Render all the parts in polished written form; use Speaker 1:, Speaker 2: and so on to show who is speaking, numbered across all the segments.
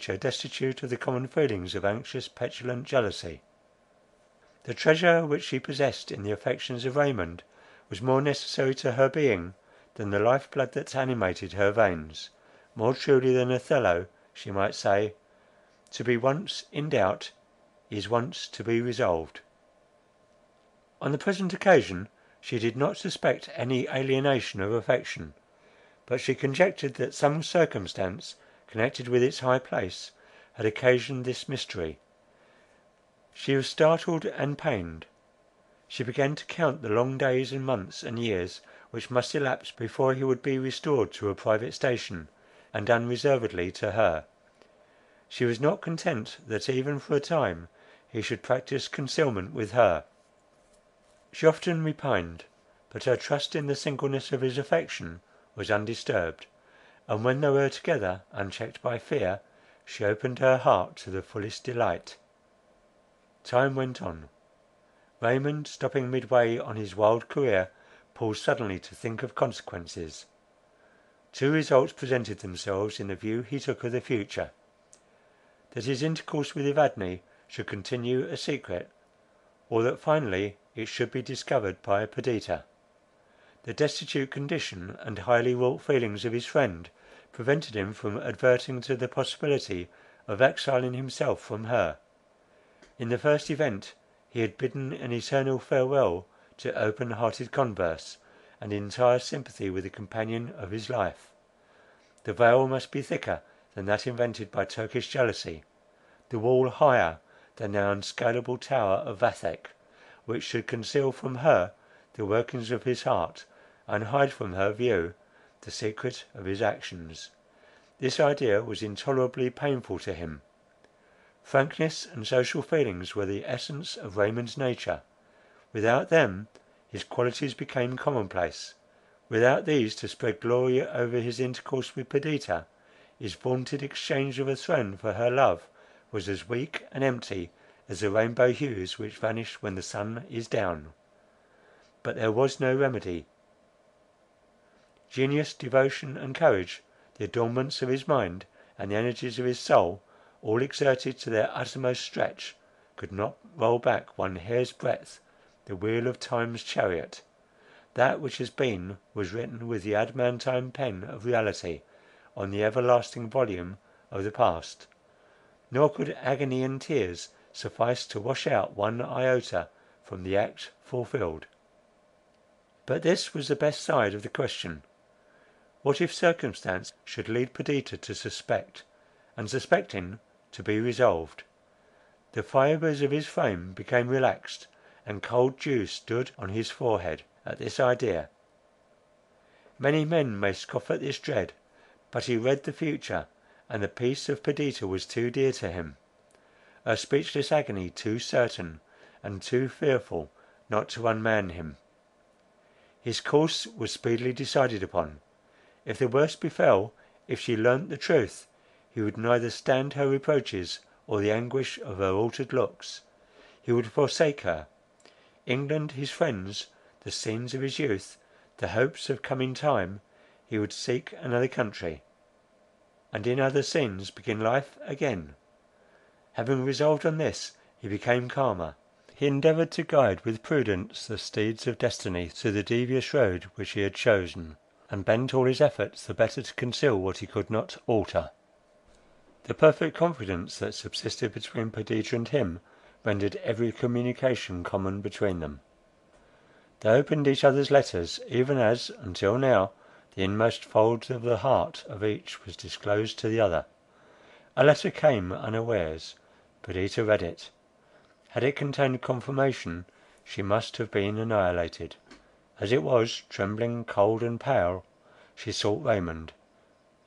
Speaker 1: future destitute of the common feelings of anxious, petulant jealousy. The treasure which she possessed in the affections of Raymond was more necessary to her being than the life blood that animated her veins; more truly than Othello she might say, "To be once in doubt is once to be resolved." On the present occasion she did not suspect any alienation of affection, but she conjectured that some circumstance connected with its high place had occasioned this mystery. She was startled and pained. She began to count the long days and months and years which must elapse before he would be restored to a private station, and unreservedly to her. She was not content that even for a time he should practise concealment with her. She often repined, but her trust in the singleness of his affection was undisturbed, and when they were together, unchecked by fear, she opened her heart to the fullest delight. Time went on. Raymond, stopping midway on his wild career, paused suddenly to think of consequences. Two results presented themselves in the view he took of the future: that his intercourse with Evadne should continue a secret, or that finally it should be discovered by Perdita. The destitute condition and highly wrought feelings of his friend prevented him from adverting to the possibility of exiling himself from her. In the first event he had bidden an eternal farewell to open-hearted converse, and entire sympathy with the companion of his life. The veil must be thicker than that invented by Turkish jealousy, the wall higher than the unscalable tower of Vathek, which should conceal from her the workings of his heart, and hide from her view the secret of his actions. This idea was intolerably painful to him. Frankness and social feelings were the essence of Raymond's nature. Without them his qualities became commonplace. Without these to spread glory over his intercourse with Perdita, his vaunted exchange of a throne for her love was as weak and empty as the rainbow hues which vanish when the sun is down. But there was no remedy. Genius, devotion, and courage, the adornments of his mind, and the energies of his soul, all exerted to their uttermost stretch, could not roll back one hair's breadth the wheel of Time's chariot. That which has been was written with the adamantine pen of reality on the everlasting volume of the past, nor could agony and tears suffice to wash out one iota from the act fulfilled. But this was the best side of the question. What if circumstance should lead Perdita to suspect, and suspecting, to be resolved? The fibres of his frame became relaxed, and cold dew stood on his forehead at this idea. Many men may scoff at this dread, but he read the future, and the peace of Perdita was too dear to him, her speechless agony too certain, and too fearful, not to unman him. His course was speedily decided upon. If the worst befell, if she learnt the truth, he would neither stand her reproaches or the anguish of her altered looks. He would forsake her. England, his friends, the scenes of his youth, the hopes of coming time, he would seek another country, and in other scenes begin life again. Having resolved on this, he became calmer. He endeavoured to guide with prudence the steeds of destiny through the devious road which he had chosen, and bent all his efforts the better to conceal what he could not alter. The perfect confidence that subsisted between Perdita and him rendered every communication common between them. They opened each other's letters, even as, until now, the inmost folds of the heart of each was disclosed to the other. A letter came unawares. Perdita read it. Had it contained confirmation, she must have been annihilated. As it was, trembling, cold, and pale, she sought Raymond.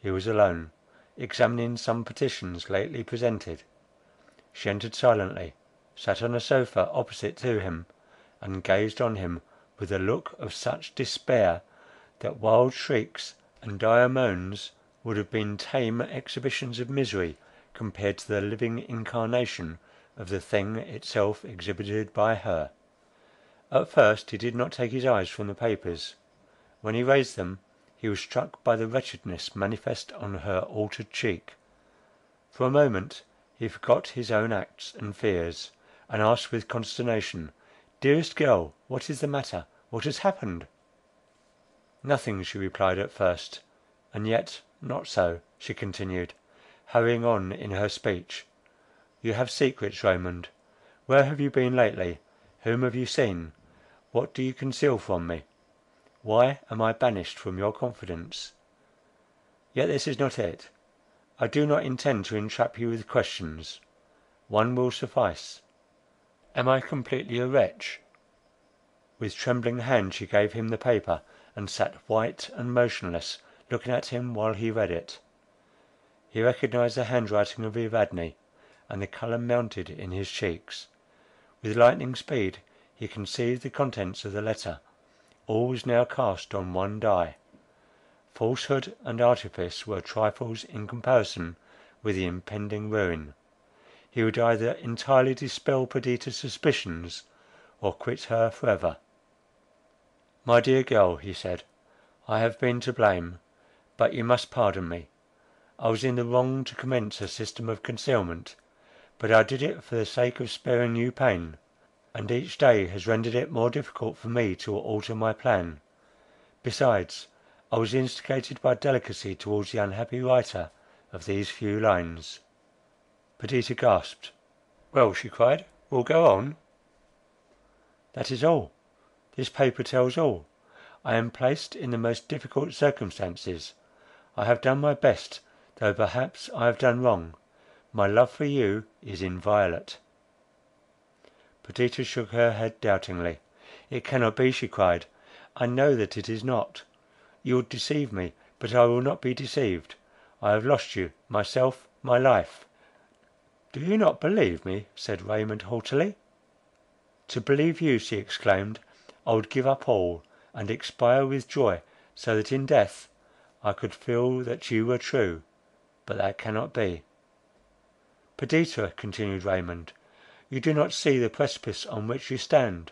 Speaker 1: He was alone, examining some petitions lately presented. She entered silently, sat on a sofa opposite to him, and gazed on him with a look of such despair, that wild shrieks and dire moans would have been tame exhibitions of misery compared to the living incarnation of the thing itself exhibited by her. At first he did not take his eyes from the papers. When he raised them, he was struck by the wretchedness manifest on her altered cheek. For a moment he forgot his own acts and fears, and asked with consternation, "Dearest girl, what is the matter? What has happened?" "Nothing," she replied at first, "and yet not so," she continued, hurrying on in her speech. "You have secrets, Raymond. Where have you been lately? Whom have you seen? What do you conceal from me? Why am I banished from your confidence? Yet this is not it. I do not intend to entrap you with questions. One will suffice. Am I completely a wretch?" With trembling hand she gave him the paper, and sat white and motionless, looking at him while he read it. He recognized the handwriting of Evadne, and the colour mounted in his cheeks. With lightning speed he conceived the contents of the letter. All was now cast on one die. Falsehood and artifice were trifles in comparison with the impending ruin. He would either entirely dispel Perdita's suspicions, or quit her for ever. "My dear girl," he said, "I have been to blame, but you must pardon me. I was in the wrong to commence a system of concealment, but I did it for the sake of sparing you pain, and each day has rendered it more difficult for me to alter my plan. Besides, I was instigated by delicacy towards the unhappy writer of these few lines." Perdita gasped. "Well," she cried, "we'll go on." "That is all. This paper tells all. I am placed in the most difficult circumstances. I have done my best, though perhaps I have done wrong. My love for you is inviolate." Perdita shook her head doubtingly. "It cannot be," she cried. "I know that it is not. You would deceive me, but I will not be deceived. I have lost you, myself, my life." "Do you not believe me?" said Raymond haughtily. "To believe you," she exclaimed, "I would give up all, and expire with joy, so that in death I could feel that you were true. But that cannot be." "Perdita," continued Raymond, "you do not see the precipice on which you stand.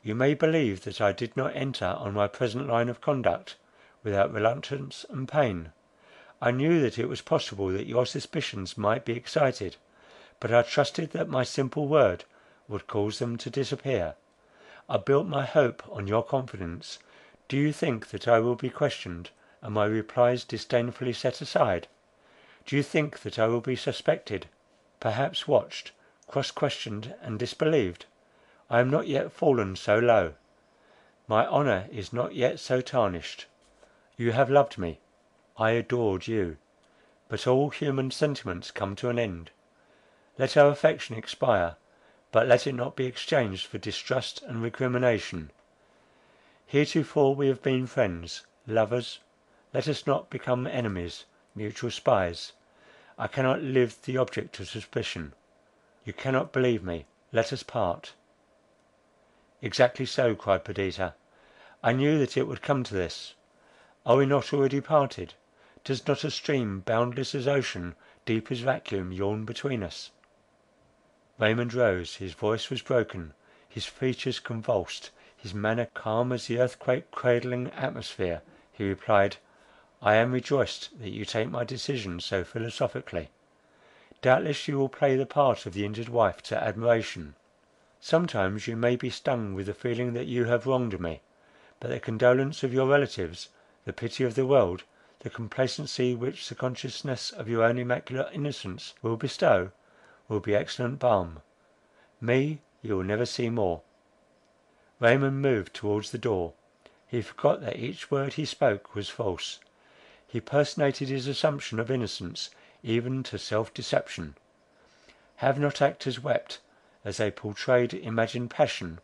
Speaker 1: You may believe that I did not enter on my present line of conduct without reluctance and pain. I knew that it was possible that your suspicions might be excited, but I trusted that my simple word would cause them to disappear. I built my hope on your confidence. Do you think that I will be questioned, and my replies disdainfully set aside? Do you think that I will be suspected, perhaps watched, cross-questioned, and disbelieved? I am not yet fallen so low. My honour is not yet so tarnished. You have loved me. I adored you. But all human sentiments come to an end. Let our affection expire, but let it not be exchanged for distrust and recrimination. Heretofore we have been friends, lovers. Let us not become enemies, mutual spies. I cannot live the object of suspicion. You cannot believe me. Let us part." "Exactly so," cried Perdita. "I knew that it would come to this. Are we not already parted? Does not a stream boundless as ocean, deep as vacuum, yawn between us?" Raymond rose. His voice was broken, his features convulsed, his manner calm as the earthquake cradling atmosphere. He replied, "I am rejoiced that you take my decision so philosophically. Doubtless you will play the part of the injured wife to admiration. Sometimes you may be stung with the feeling that you have wronged me, but the condolence of your relatives, the pity of the world, the complacency which the consciousness of your own immaculate innocence will bestow, will be excellent balm. Me you will never see more." Raymond moved towards the door. He forgot that each word he spoke was false. He personated his assumption of innocence even to self-deception. Have not actors wept as they portrayed imagined passion?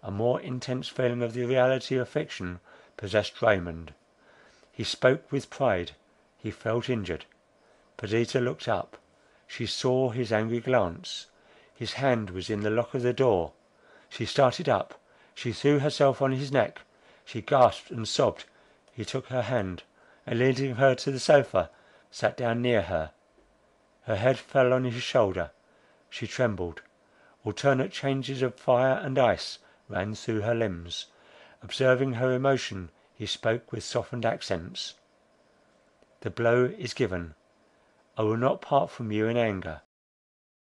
Speaker 1: A more intense feeling of the reality of fiction possessed Raymond. He spoke with pride. He felt injured. Perdita looked up. She saw his angry glance. His hand was in the lock of the door. She started up. She threw herself on his neck. She gasped and sobbed. He took her hand, and leading her to the sofa, sat down near her. Her head fell on his shoulder. She trembled. Alternate changes of fire and ice ran through her limbs. Observing her emotion, he spoke with softened accents. "The blow is given. I will not part from you in anger.